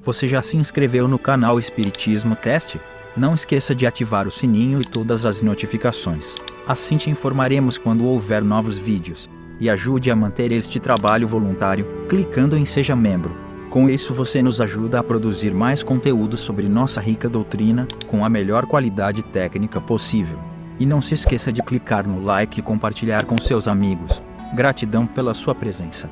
Você já se inscreveu no canal Espiritismo Cast? Não esqueça de ativar o sininho e todas as notificações. Assim te informaremos quando houver novos vídeos. E ajude a manter este trabalho voluntário, clicando em Seja Membro. Com isso você nos ajuda a produzir mais conteúdo sobre nossa rica doutrina, com a melhor qualidade técnica possível. E não se esqueça de clicar no like e compartilhar com seus amigos. Gratidão pela sua presença.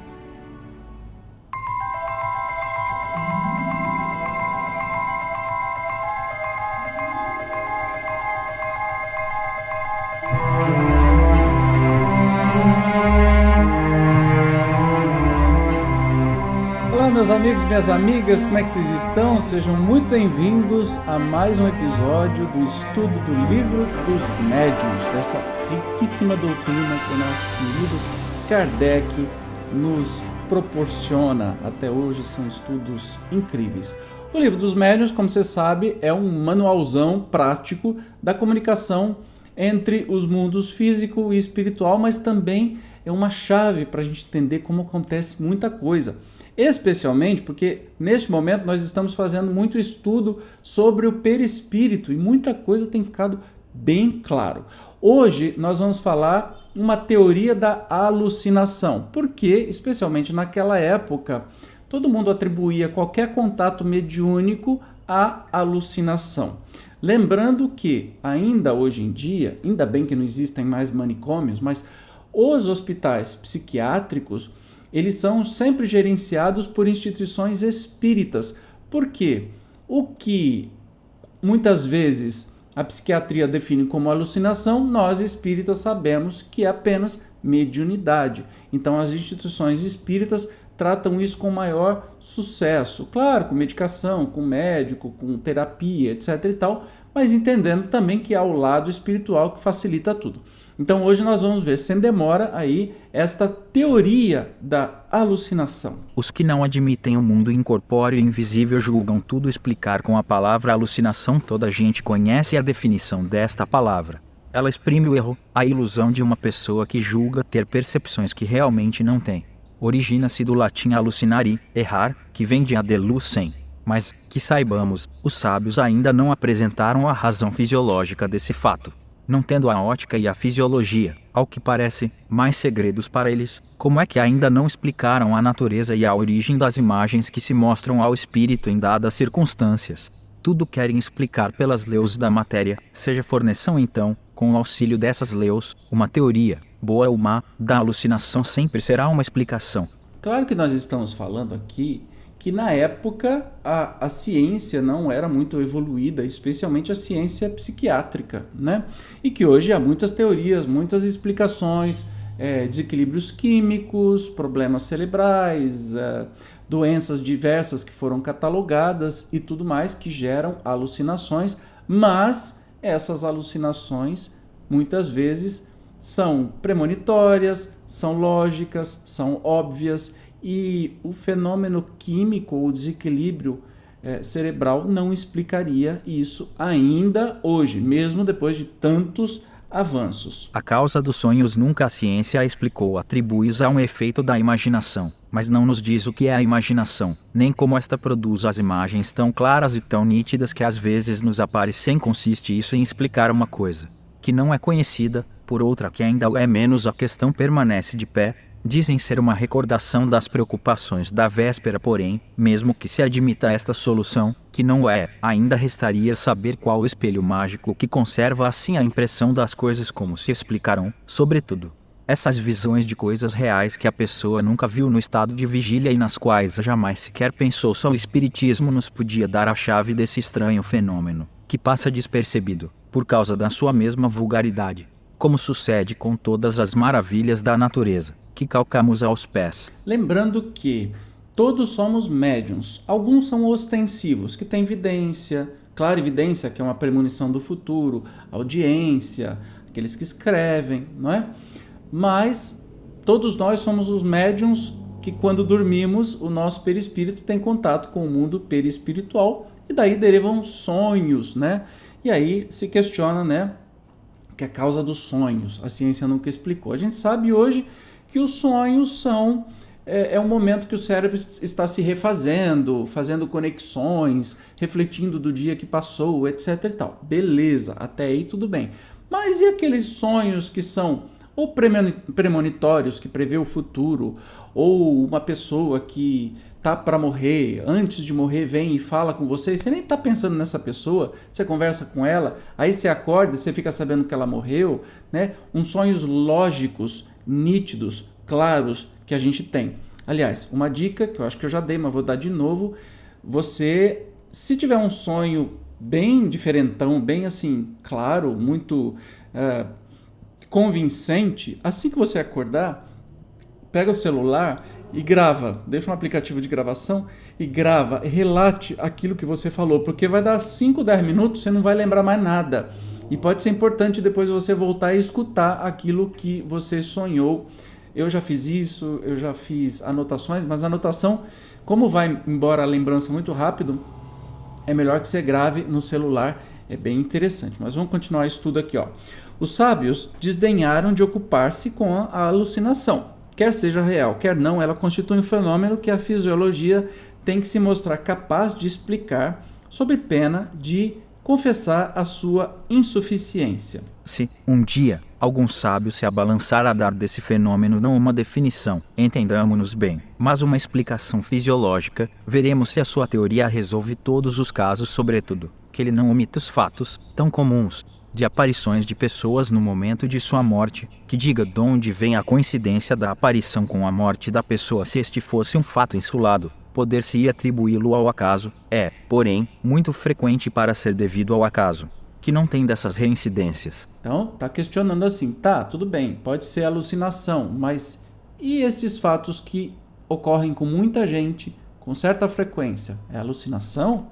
Olá meus amigos, minhas amigas, como é que vocês estão? Sejam muito bem-vindos a mais um episódio do estudo do Livro dos Médiuns, dessa riquíssima doutrina que o nosso querido Kardec nos proporciona. Até hoje são estudos incríveis. O Livro dos Médiuns, como você sabe, é um manualzão prático da comunicação entre os mundos físico e espiritual, mas também é uma chave para a gente entender como acontece muita coisa. Especialmente porque neste momento nós estamos fazendo muito estudo sobre o perispírito e muita coisa tem ficado bem claro. Hoje nós vamos falar uma teoria da alucinação, porque especialmente naquela época todo mundo atribuía qualquer contato mediúnico à alucinação. Lembrando que ainda hoje em dia, ainda bem que não existem mais manicômios, mas os hospitais psiquiátricos eles são sempre gerenciados por instituições espíritas. Por quê? O que muitas vezes a psiquiatria define como alucinação, nós espíritas sabemos que é apenas mediunidade. Então as instituições espíritas tratam isso com maior sucesso. Claro, com medicação, com médico, com terapia, etc. e tal, mas entendendo também que há o lado espiritual que facilita tudo. Então hoje nós vamos ver, sem demora, aí esta teoria da alucinação. Os que não admitem o mundo incorpóreo e invisível julgam tudo explicar com a palavra alucinação. Toda a gente conhece a definição desta palavra. Ela exprime o erro, a ilusão de uma pessoa que julga ter percepções que realmente não tem. Origina-se do latim alucinari, errar, que vem de adelucem. Mas, que saibamos, os sábios ainda não apresentaram a razão fisiológica desse fato. Não tendo a ótica e a fisiologia, ao que parece, mais segredos para eles, como é que ainda não explicaram a natureza e a origem das imagens que se mostram ao espírito em dadas circunstâncias? Tudo querem explicar pelas leis da matéria, seja forneçam então, com o auxílio dessas leis, uma teoria, boa ou má, da alucinação sempre será uma explicação. Claro que nós estamos falando aqui que na época a ciência não era muito evoluída, especialmente a ciência psiquiátrica, né? E que hoje há muitas teorias, muitas explicações, desequilíbrios químicos, problemas cerebrais, doenças diversas que foram catalogadas e tudo mais que geram alucinações, mas essas alucinações muitas vezes são premonitórias, são lógicas, são óbvias, e o fenômeno químico ou desequilíbrio cerebral não explicaria isso ainda hoje, mesmo depois de tantos avanços. A causa dos sonhos nunca a ciência a explicou, atribui-os a um efeito da imaginação, mas não nos diz o que é a imaginação, nem como esta produz as imagens tão claras e tão nítidas que às vezes nos aparecem. Consiste isso em explicar uma coisa que não é conhecida, por outra que ainda é menos. A questão permanece de pé. Dizem ser uma recordação das preocupações da véspera, porém, mesmo que se admita esta solução, que não é, ainda restaria saber qual o espelho mágico que conserva assim a impressão das coisas como se explicarão, sobretudo, essas visões de coisas reais que a pessoa nunca viu no estado de vigília e nas quais jamais sequer pensou. Só o espiritismo nos podia dar a chave desse estranho fenômeno, que passa despercebido, por causa da sua mesma vulgaridade. Como sucede com todas as maravilhas da natureza, que calcamos aos pés. Lembrando que todos somos médiuns. Alguns são ostensivos, que têm vidência, clarividência, que é uma premonição do futuro, audiência, aqueles que escrevem, não é? Mas todos nós somos os médiuns que quando dormimos, o nosso perispírito tem contato com o mundo perispiritual e daí derivam sonhos, né? E aí se questiona, né? Que é a causa dos sonhos. A ciência nunca explicou. A gente sabe hoje que os sonhos são é um momento que o cérebro está se refazendo, fazendo conexões, refletindo do dia que passou, etc e tal. Beleza, até aí tudo bem. Mas e aqueles sonhos que são ou premonitórios, que prevê o futuro, ou uma pessoa que tá para morrer, antes de morrer vem e fala com você, e você nem tá pensando nessa pessoa, você conversa com ela, aí você acorda e você fica sabendo que ela morreu, né? Uns sonhos lógicos, nítidos, claros que a gente tem. Aliás, uma dica que eu acho que eu já dei, mas vou dar de novo, você, se tiver um sonho bem diferentão, bem assim, claro, muito convincente, assim que você acordar, pega o celular e grava, deixa um aplicativo de gravação e grava, relate aquilo que você falou, porque vai dar 5, 10 minutos, você não vai lembrar mais nada. E pode ser importante depois você voltar e escutar aquilo que você sonhou. Eu já fiz isso, eu já fiz anotações, mas a anotação, como vai embora a lembrança muito rápido, é melhor que você grave no celular, é bem interessante. Mas vamos continuar o estudo aqui, ó. Os sábios desdenharam de ocupar-se com a alucinação. Quer seja real, quer não, ela constitui um fenômeno que a fisiologia tem que se mostrar capaz de explicar, sob pena de confessar a sua insuficiência. Se, um dia, algum sábio se abalançar a dar desse fenômeno não uma definição, entendamos-nos bem, mas uma explicação fisiológica, veremos se a sua teoria resolve todos os casos, sobretudo, que ele não omita os fatos, tão comuns, de aparições de pessoas no momento de sua morte, que diga de onde vem a coincidência da aparição com a morte da pessoa. Se este fosse um fato insulado, poder-se-ia atribuí-lo ao acaso, porém, muito frequente para ser devido ao acaso, que não tem dessas reincidências. Então, tá questionando assim, tá, tudo bem, pode ser alucinação, mas e esses fatos que ocorrem com muita gente, com certa frequência, é alucinação?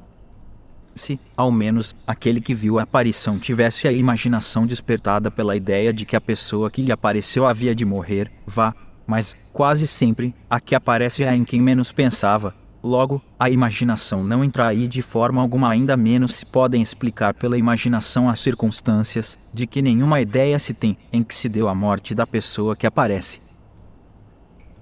Se, ao menos, aquele que viu a aparição tivesse a imaginação despertada pela ideia de que a pessoa que lhe apareceu havia de morrer, mas, quase sempre, a que aparece é em quem menos pensava. Logo, a imaginação não entra aí de forma alguma, ainda menos se podem explicar pela imaginação as circunstâncias de que nenhuma ideia se tem em que se deu a morte da pessoa que aparece.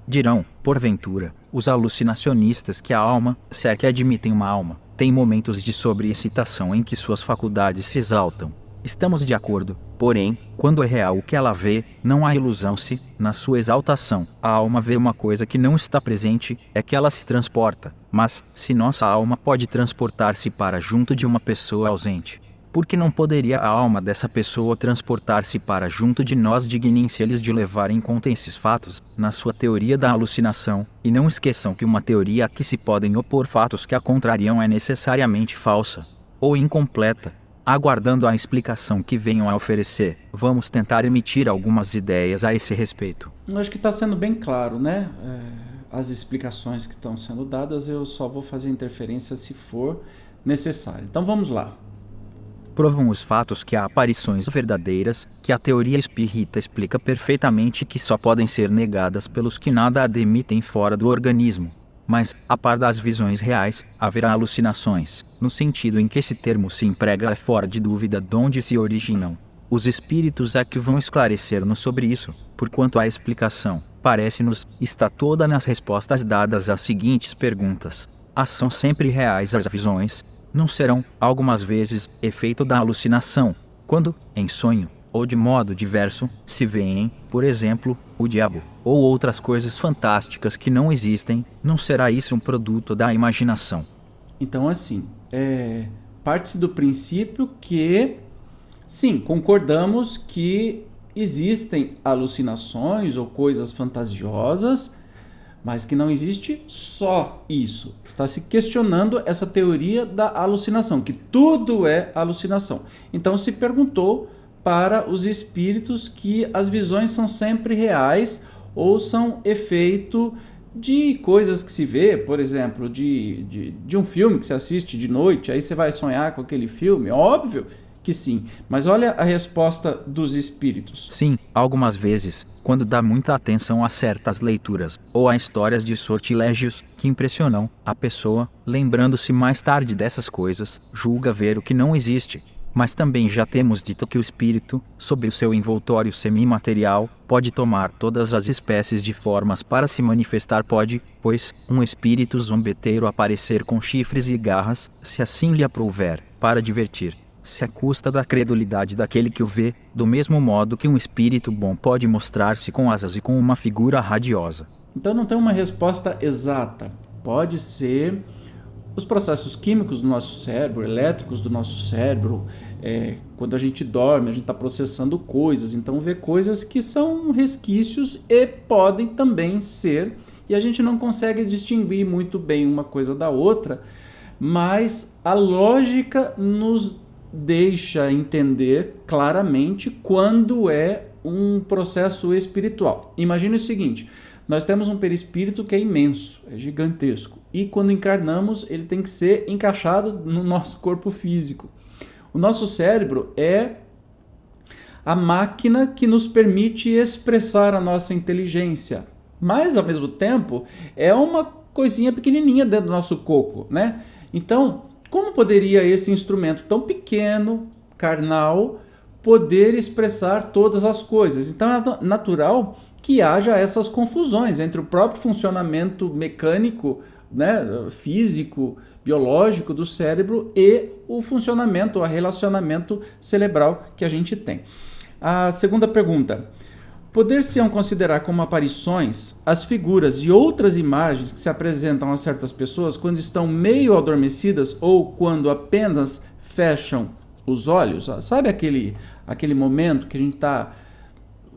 Dirão, porventura, os alucinacionistas que a alma, se é que admitem uma alma, tem momentos de sobreexcitação em que suas faculdades se exaltam. Estamos de acordo, porém, quando é real o que ela vê, não há ilusão se, na sua exaltação, a alma vê uma coisa que não está presente, é que ela se transporta. Mas, se nossa alma pode transportar-se para junto de uma pessoa ausente, por que não poderia a alma dessa pessoa transportar-se para junto de nós? Dignem-se eles de levar em conta esses fatos, na sua teoria da alucinação, e não esqueçam que uma teoria a que se podem opor fatos que a contrariam é necessariamente falsa, ou incompleta. Aguardando a explicação que venham a oferecer, vamos tentar emitir algumas ideias a esse respeito. Eu acho que está sendo bem claro, né? As explicações que estão sendo dadas, eu só vou fazer interferência se for necessário. Então vamos lá. Provam os fatos que há aparições verdadeiras, que a teoria espírita explica perfeitamente, que só podem ser negadas pelos que nada admitem fora do organismo. Mas, a par das visões reais, haverá alucinações, no sentido em que esse termo se emprega é fora de dúvida de onde se originam. Os espíritos é que vão esclarecer-nos sobre isso, porquanto a explicação, parece-nos, está toda nas respostas dadas às seguintes perguntas. São sempre reais as visões? Não serão, algumas vezes, efeito da alucinação, quando, em sonho, ou de modo diverso, se veem, por exemplo, o diabo, ou outras coisas fantásticas que não existem, não será isso um produto da imaginação? Então, assim, parte-se do princípio que, sim, concordamos que existem alucinações ou coisas fantasiosas, mas que não existe só isso. Está se questionando essa teoria da alucinação, que tudo é alucinação. Então se perguntou para os espíritos que as visões são sempre reais ou são efeito de coisas que se vê, por exemplo, de um filme que você assiste de noite, aí você vai sonhar com aquele filme, óbvio que sim. Mas olha a resposta dos espíritos. Sim, algumas vezes, quando dá muita atenção a certas leituras, ou a histórias de sortilégios que impressionam a pessoa, lembrando-se mais tarde dessas coisas, julga ver o que não existe. Mas também já temos dito que o espírito, sob o seu envoltório semimaterial, pode tomar todas as espécies de formas para se manifestar. Pode, pois, um espírito zombeteiro aparecer com chifres e garras, se assim lhe aprouver, para divertir, se à custa da credulidade daquele que o vê, do mesmo modo que um espírito bom pode mostrar-se com asas e com uma figura radiosa. Então não tem uma resposta exata. Pode ser os processos químicos do nosso cérebro, elétricos do nosso cérebro. Quando a gente dorme, a gente está processando coisas, então vê coisas que são resquícios e podem também ser, e a gente não consegue distinguir muito bem uma coisa da outra, mas a lógica nos deixa entender claramente quando é um processo espiritual. Imagine o seguinte: nós temos um perispírito que é imenso, é gigantesco, e quando encarnamos ele tem que ser encaixado no nosso corpo físico. O nosso cérebro é a máquina que nos permite expressar a nossa inteligência, mas ao mesmo tempo é uma coisinha pequenininha dentro do nosso coco, né? Então, como poderia esse instrumento tão pequeno, carnal, poder expressar todas as coisas? Então é natural que haja essas confusões entre o próprio funcionamento mecânico, né, físico, biológico do cérebro e o funcionamento, o relacionamento cerebral que a gente tem. A segunda pergunta: poder-se-ão considerar como aparições as figuras e outras imagens que se apresentam a certas pessoas quando estão meio adormecidas ou quando apenas fecham os olhos? Sabe aquele momento que a gente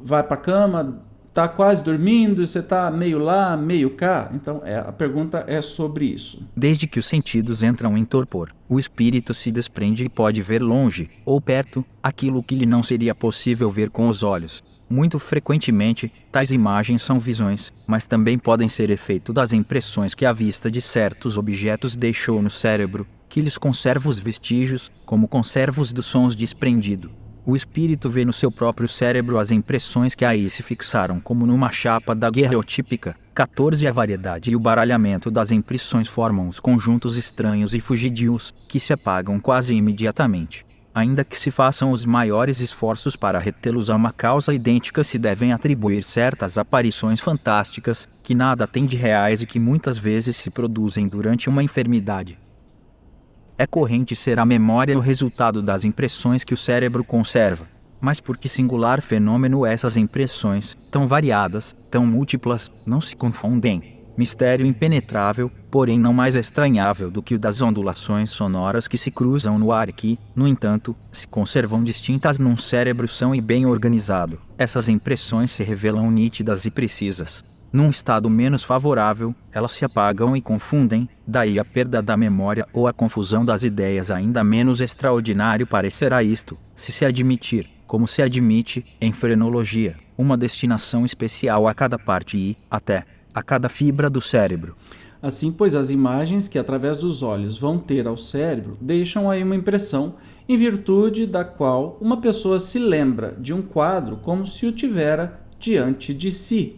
vai para a cama, está quase dormindo, você está meio lá, meio cá? Então a pergunta é sobre isso. Desde que os sentidos entram em torpor, o espírito se desprende e pode ver longe, ou perto, aquilo que lhe não seria possível ver com os olhos. Muito frequentemente, tais imagens são visões, mas também podem ser efeito das impressões que a vista de certos objetos deixou no cérebro, que lhes conserva os vestígios, como conserva os dos sons desprendido. O espírito vê no seu próprio cérebro as impressões que aí se fixaram, como numa chapa daguerreotípica. 14. A variedade e o baralhamento das impressões formam os conjuntos estranhos e fugidios, que se apagam quase imediatamente. Ainda que se façam os maiores esforços para retê-los a uma causa idêntica, se devem atribuir certas aparições fantásticas, que nada têm de reais e que muitas vezes se produzem durante uma enfermidade. É corrente ser a memória o resultado das impressões que o cérebro conserva. Mas por que singular fenômeno essas impressões, tão variadas, tão múltiplas, não se confundem? Mistério impenetrável, porém não mais estranhável do que o das ondulações sonoras que se cruzam no ar e que, no entanto, se conservam distintas num cérebro são e bem organizado. Essas impressões se revelam nítidas e precisas. Num estado menos favorável, elas se apagam e confundem, daí a perda da memória ou a confusão das ideias. Ainda menos extraordinário parecerá isto, se se admitir, como se admite, em frenologia, uma destinação especial a cada parte e, até, a cada fibra do cérebro. Assim, pois, as imagens que através dos olhos vão ter ao cérebro deixam aí uma impressão, em virtude da qual uma pessoa se lembra de um quadro como se o tivera diante de si.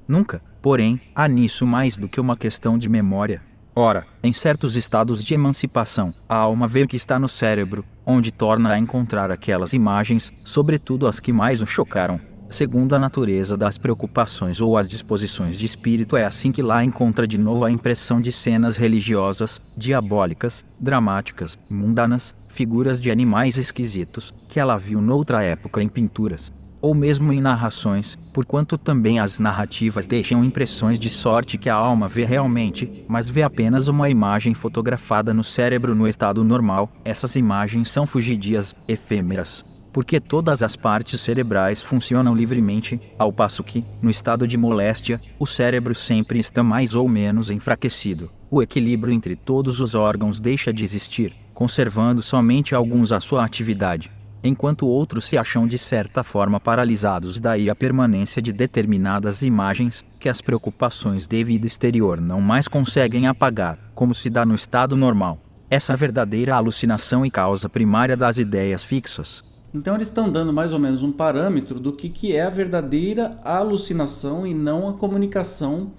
Nunca, porém, há nisso mais do que uma questão de memória. Ora, em certos estados de emancipação, a alma vê o que está no cérebro, onde torna a encontrar aquelas imagens, sobretudo as que mais o chocaram. Segundo a natureza das preocupações ou as disposições de espírito, é assim que lá encontra de novo a impressão de cenas religiosas, diabólicas, dramáticas, mundanas, figuras de animais esquisitos, que ela viu noutra época em pinturas, ou mesmo em narrações, porquanto também as narrativas deixam impressões de sorte que a alma vê realmente, mas vê apenas uma imagem fotografada no cérebro no estado normal. Essas imagens são fugidias, efêmeras, porque todas as partes cerebrais funcionam livremente, ao passo que, no estado de moléstia, o cérebro sempre está mais ou menos enfraquecido. O equilíbrio entre todos os órgãos deixa de existir, conservando somente alguns a sua atividade, enquanto outros se acham de certa forma paralisados. Daí a permanência de determinadas imagens, que as preocupações de vida exterior não mais conseguem apagar, como se dá no estado normal. Essa verdadeira alucinação e causa primária das ideias fixas. Então eles estão dando mais ou menos um parâmetro do que é a verdadeira alucinação e não a comunicação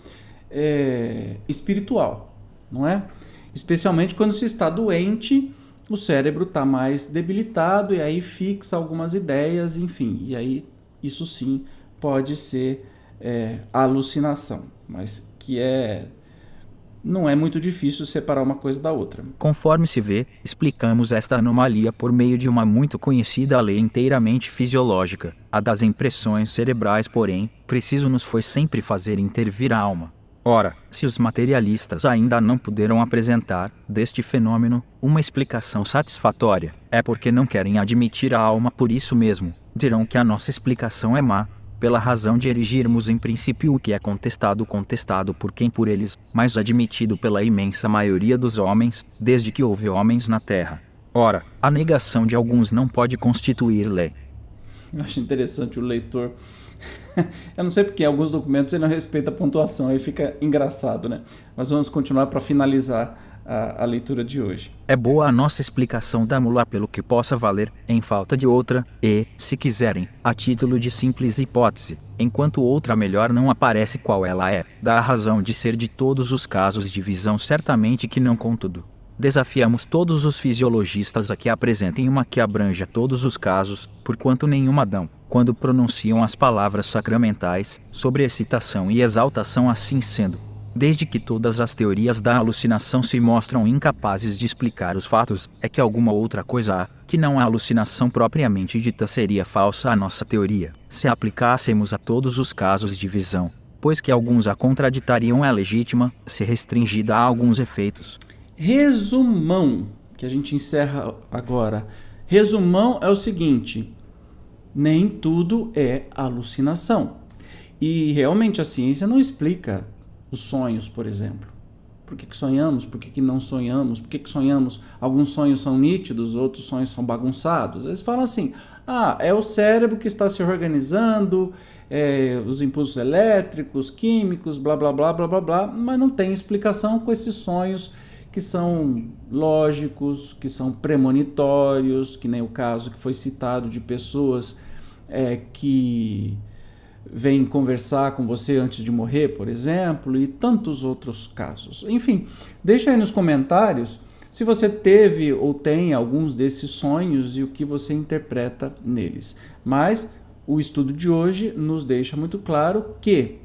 espiritual, não é? Especialmente quando se está doente o cérebro está mais debilitado e aí fixa algumas ideias, enfim, e aí isso sim pode ser alucinação, mas que não é muito difícil separar uma coisa da outra. Conforme se vê, explicamos esta anomalia por meio de uma muito conhecida lei inteiramente fisiológica, a das impressões cerebrais, porém, preciso nos foi sempre fazer intervir a alma. Ora, se os materialistas ainda não puderam apresentar, deste fenômeno, uma explicação satisfatória, é porque não querem admitir a alma por isso mesmo, dirão que a nossa explicação é má, pela razão de erigirmos em princípio o que é contestado por quem por eles, mas admitido pela imensa maioria dos homens, desde que houve homens na terra. Ora, a negação de alguns não pode constituir lei. Eu acho interessante o leitor. Eu não sei porque em alguns documentos ele não respeita a pontuação, aí fica engraçado, né? Mas vamos continuar para finalizar a leitura de hoje. É boa a nossa explicação da mula pelo que possa valer, em falta de outra, e, se quiserem, a título de simples hipótese, enquanto outra melhor não aparece qual ela é, dá a razão de ser de todos os casos de visão certamente que não contudo. Desafiamos todos os fisiologistas a que apresentem uma que abranja todos os casos, porquanto nenhuma dão, quando pronunciam as palavras sacramentais, sobre excitação e exaltação assim sendo. Desde que todas as teorias da alucinação se mostram incapazes de explicar os fatos, é que alguma outra coisa há, que não a alucinação propriamente dita seria falsa a nossa teoria, se a aplicássemos a todos os casos de visão, pois que alguns a contraditariam é legítima, se restringida a alguns efeitos. Resumão, que a gente encerra agora. Resumão é o seguinte: nem tudo é alucinação. E realmente a ciência não explica os sonhos, por exemplo. Por que sonhamos? Por que não sonhamos? Por que sonhamos? Alguns sonhos são nítidos, outros sonhos são bagunçados. Eles falam assim, é o cérebro que está se organizando, os impulsos elétricos, químicos, blá, blá, blá, blá, blá, blá, mas não tem explicação com esses sonhos que são lógicos, que são premonitórios, que nem o caso que foi citado de pessoas que vêm conversar com você antes de morrer, por exemplo, e tantos outros casos. Enfim, deixa aí nos comentários se você teve ou tem alguns desses sonhos e o que você interpreta neles. Mas o estudo de hoje nos deixa muito claro que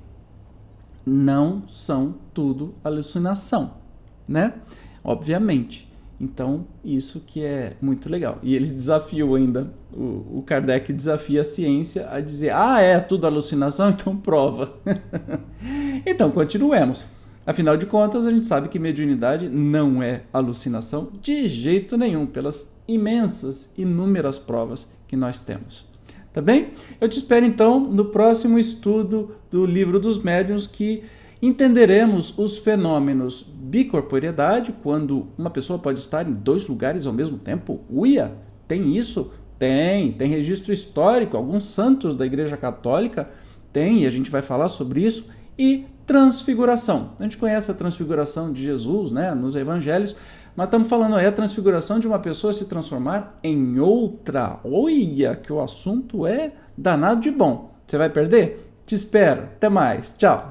não são tudo alucinação, né? Obviamente. Então, isso que é muito legal. E eles desafiam ainda, o Kardec desafia a ciência a dizer, é tudo alucinação? Então prova. Então, continuemos. Afinal de contas, a gente sabe que mediunidade não é alucinação de jeito nenhum, pelas imensas, inúmeras provas que nós temos. Tá bem? Eu te espero, então, no próximo estudo do Livro dos Médiuns, que entenderemos os fenômenos bicorporeidade, quando uma pessoa pode estar em 2 lugares ao mesmo tempo. Uia, tem isso? Tem registro histórico, alguns santos da Igreja Católica tem, e a gente vai falar sobre isso. E transfiguração. A gente conhece a transfiguração de Jesus, né, nos evangelhos, mas estamos falando aí a transfiguração de uma pessoa se transformar em outra. Olha, que o assunto é danado de bom. Você vai perder? Te espero. Até mais. Tchau.